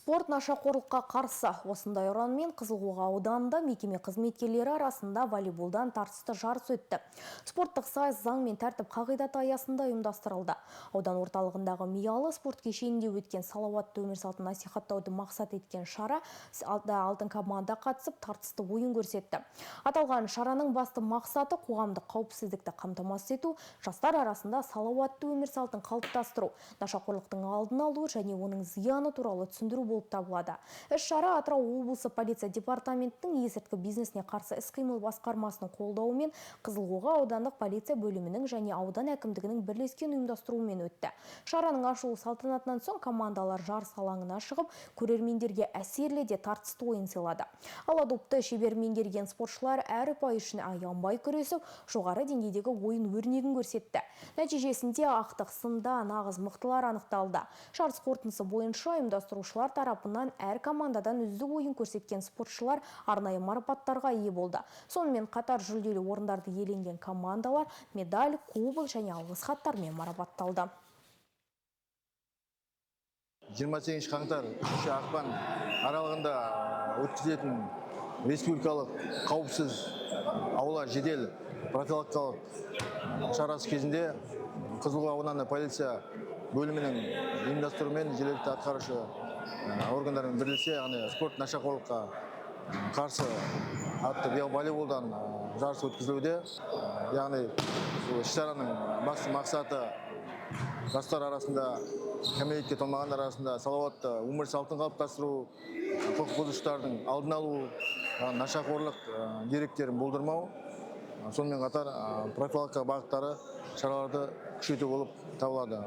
Спорт нашақорлыққа қарсы. Осындай ұранмен Қызылқоға ауданында мекеме қызметкерлері арасында волейболдан тартысты жарыс өтті. Спорттық сайыс заң мен тәртіп қағидаты аясында ұйымдастырылды. Аудан орталығындағы Миялы спорт кешенінде өткен салауатты өмір салтын насихаттауды мақсат еткен шара алтын команда қатысып тартысты ойын көрсетті. Аталған шараның басты мақсаты қоғамдық қауіпсіздікті қамтамасыз ету, жастар арасында салауатты өмір салтын қалыптастыру, нашақорлықтың алдын алу және оның зияны туралы түсіндіру болып табылады. Іс-шара Атырау облысы полиция департаментінің есірткі бизнесіне қарсы іс-қимыл басқармасының қолдауымен Қызылқоға аудандық полиция бөлімінің және аудан әкімдігінің бірлескен ұйымдастыруымен өтті. Шараның ашылу салтанатынан соң командалар жарыс алаңына шығып, көрермендерге әсерлі де тартысты ойын сыйлады. Аладопты шебер меңгерген спортшылар әр ұпай үшін аянбай күресіп, жоғары деңгейдегі ойын өрнегін көрсетті. Нәтижесінде ақтық сында нағыз мықтылар анықталды. Жарыс қорытындысы бойынша ұйымдастырушылар тарапынан әр командадан үздік ойын көрсеткен спортшылар арнайы марапаттарға ие болды. Сонымен қатар жүлделі орындарды иеленген командалар медаль, кубок және алғыс хаттармен марапатталды. 28 қаңтар 3 ақпан аралығында өткізілетін республикалық қауіпсіз аула жедел профилактикалық шарасы кезінде Қызылқоға ауданы полиция бөлімінің ұйымдастыруымен жергілікті атқарушы органдармен бірлесе спорт нашақорлыққа қарсы атты волейболдан жарыс өткізілуде. Яғни іс-шараның басты мақсаты жастар арасында, кәмелетке толмағандар арасында салауатты өмір салтын қалыптастыру, құқық бұзушылықтардың алдын алу, нашақорлық деректерін болдырмау, сонымен қатар профилактика бағыттары шараларды күшейту болып табылады.